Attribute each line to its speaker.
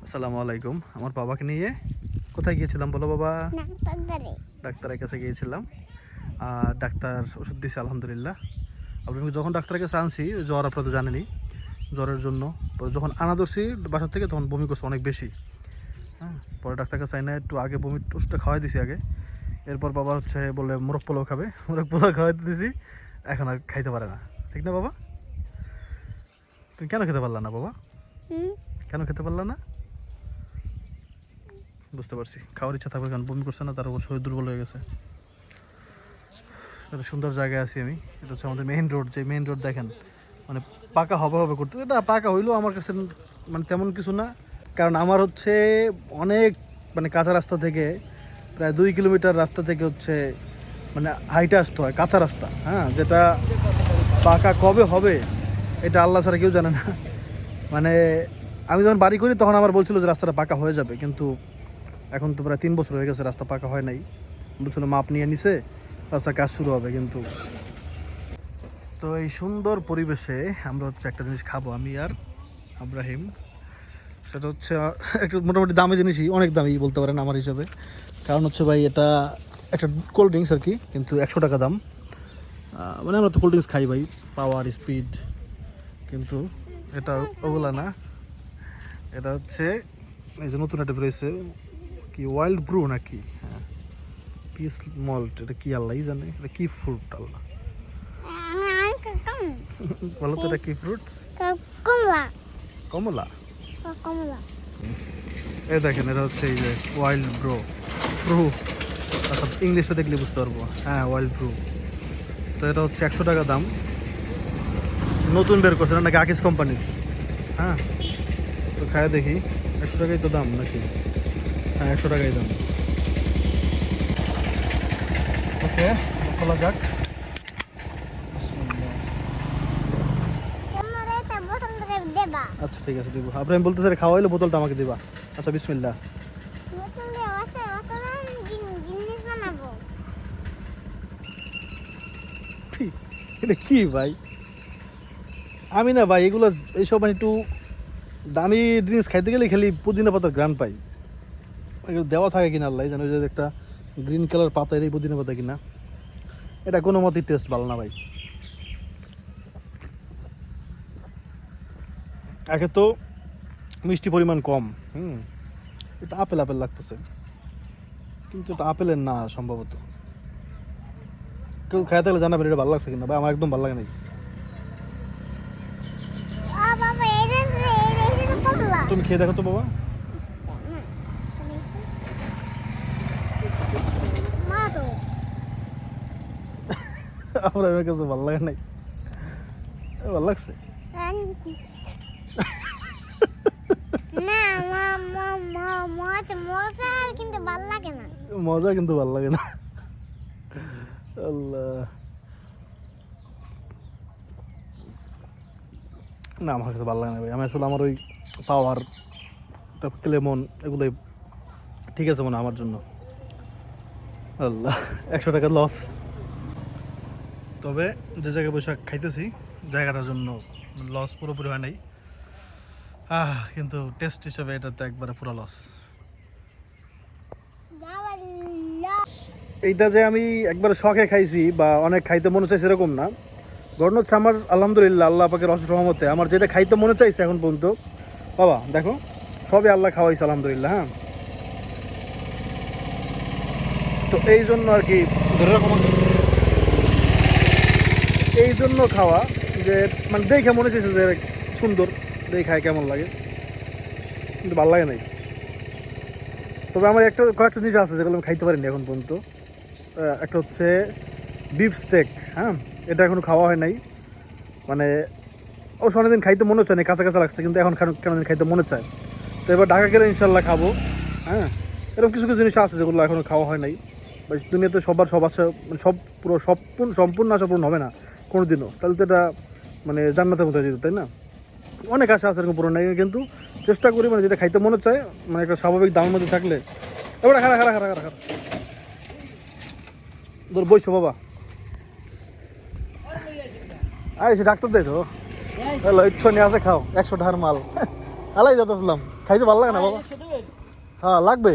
Speaker 1: আসসালামু আলাইকুম। আমার বাবাকে নিয়ে কোথায় গিয়েছিলাম বলো বাবা? ডাক্তারের কাছে গিয়েছিলাম। ডাক্তার ওষুধ দিয়েছে আলহামদুলিল্লাহ। আপনি যখন ডাক্তারের কাছে আনছি জ্বর, আপনারা তো জানেনই, জ্বরের জন্য পরে যখন আনা ধরছি বাসা থেকে তখন বমি করছে অনেক বেশি। হ্যাঁ, পরে ডাক্তার কাছে আইনা একটু আগে বমির ওষুধটা খাওয়াই দিছি আগে। এরপর বাবা বলে মোরগ পোলাও খাবে, মোরগ পোলাও খাওয়াইতে দিছি, এখন আর খাইতে পারে না। ঠিক না বাবা? তুমি কেন খেতে পারলা না বাবা? কেন খেতে পারলা না? বুঝতে পারছি, খাওয়ার ইচ্ছা থাকবে, কারণ বমি করছে না, তার উপর শরীর দুর্বল হয়ে গেছে। একটা সুন্দর জায়গায় আছি আমি। এটা হচ্ছে আমাদের মেইন রোড। যে মেইন রোড দেখেন, মানে পাকা হবে করতে, এটা পাকা হইলেও আমার কাছে মানে তেমন কিছু না। কারণ আমার অনেক মানে কাঁচা রাস্তা থেকে প্রায় 2 কিলোমিটার রাস্তা থেকে মানে হাইটে আসতে হয়, কাঁচা রাস্তা। হ্যাঁ, যেটা পাকা কবে হবে এটা আল্লাহ ছাড়া কেউ জানে না। মানে আমি যখন বাড়ি করি তখন আমার বলছিল যে রাস্তাটা পাকা হয়ে যাবে, কিন্তু এখন তো প্রায় 3 বছর হয়ে গেছে, রাস্তা পাকা হয় নাই। বলছিল মাপ নিয়ে নিছে, রাস্তার কাজ শুরু হবে। কিন্তু তো এই সুন্দর পরিবেশে আমরা একটা জিনিস খাবো, আমি আর আব্রাহিম। সেটা একটু মোটামুটি দামি জিনিসই, অনেক দামি বলতে পারেন আমার হিসাবে। কারণ ভাই এটা একটা কোল্ড ড্রিঙ্কস আর কি, কিন্তু 100 টাকা দাম। মানে আমরা তো কোল্ড ড্রিঙ্কস খাই ভাই, পাওয়ার, স্পিড, কিন্তু এটা ওগুলা না। এটা এই যে নতুন একটা বেরোয়েছে, কি ওয়াইল্ড ব্রু নাকি, হ্যাঁ, পিস মল্ট। এটা কি আল্লাহই জানে, এটা কি ফ্রুট আল্লাহ বলো তো, এটা কি ফ্রুটস? কমলা। কমলা, কমলা। এই দেখেন, এটা এই যে ওয়াইল্ড ব্রু, অর্থাৎ ইংলিশে দেখলে বুঝতে পারবো। হ্যাঁ, ওয়াইল্ড ব্রু। তো এটা 100 টাকা দাম। নতুন বের করছে নাকি আকিস কোম্পানির। হ্যাঁ, তো খায় দেখি। 100 টাকাই তো দাম নাকি? হ্যাঁ, 100 টাকাই দাম। ওকে, খোলা যাক। আচ্ছা ঠিক আছে, দিব। আব্রাহিম বলতেছে খাওয়াইলে বোতলটা আমাকে দিবা। আচ্ছা, বিসমিল্লাহ। এটা কি ভাই? আমি না ভাই এগুলো, এইসব মানে একটু দামি জিনিস খাইতে গেলে খালি পুদিনা পাতার গ্রান পাই। এগুলো দেওয়া থাকে কিনা আল্লাহ জানো, যে একটা গ্রিন কালার পাতা, এই পুদিনা পাতা কিনা, এটা কোনো মতেই টেস্ট ভালো না ভাই। একে তো মিষ্টি পরিমাণ কম, এটা আপেল আপেল লাগতেছে, কিন্তু এটা আপেলের না সম্ভবত। কেউ খাই থাকলে জানাবেন এটা ভালো লাগছে কিনা ভাই, আমার একদম ভালো লাগে নাই। তুমি খেয়ে দেখো তো বাবা। আমার কাছে ভালো লাগে নাই, ভালো লাগছে মজা, কিন্তু ভালো লাগে না। আল্লাহ, না আমার কাছে ভালো লাগে না ভাই। আমি আমার ওই পাওয়ার, লেমন, এগুলোই ঠিক আছে মনে আমার জন্য। আল্লাহ, 100 টাকা লস। তবে যে জায়গায় বসে খাইতেছি, জায়গাটার জন্য লস পুরোপুরি হয় নাই। কিন্তু টেস্ট হিসাবে এটা তো একবারে পুরো লস। এইটা যে আমি একবারে শখে খাইছি বা অনেক খাইতে মনে চাইছে এরকম না। ঘটনা আমার আলহামদুলিল্লাহ আল্লাহ পাকের অশেষ রহমতে আমার যেটা খাইতে মনে চাইছে এখন পর্যন্ত, বাবা দেখো, সবই আল্লাহ খাওয়াইছে আলহামদুলিল্লাহ। হ্যাঁ, তো এই জন্য আর কি ধরে রাখো, এই জন্য খাওয়া যে মানে দেখে মনে চাইছে যে সুন্দর, দেখায় কেমন লাগে, কিন্তু ভালো লাগে নাই। তবে আমার কয়েকটা জিনিস আছে যেগুলো আমি খাইতে পারিনি এখন পর্যন্ত। একটা বিফ স্টেক। হ্যাঁ, এটা এখনো খাওয়া হয় নাই। মানে অবশ্য অনেকদিন খাইতে মনে হচ্ছে না, কাঁচা কাঁচা লাগছে, কিন্তু এখন কেন খাইতে মনে চায়। তো এবার ঢাকা গেলে ইনশাল্লাহ খাবো। হ্যাঁ, এরকম কিছু কিছু জিনিস আছে যেগুলো এখনো খাওয়া হয় নাই। দুনিয়াতে সব আছে, মানে সব পুরো সম্পূর্ণ আশা পূরণ হবে না কোনো দিনও, তাহলে তো এটা মানে জান্নাতের মতো যেত, তাই না? অনেক আশা আছে এরকম পূরণ নাই, কিন্তু চেষ্টা করি মানে যেটা খাইতে মনে চায়, মানে একটা স্বাভাবিক দামের মধ্যে থাকলে। এবার খারা তোর বইছো বাবা, আইসি ডাক্তার দেয় তো, ইচ্ছা নিয়ে আছে, খাও 100 টাকার মাল। আলাই যাচ্ছিলাম। খাইতে ভালো লাগে না বাবা? হ্যাঁ লাগবে।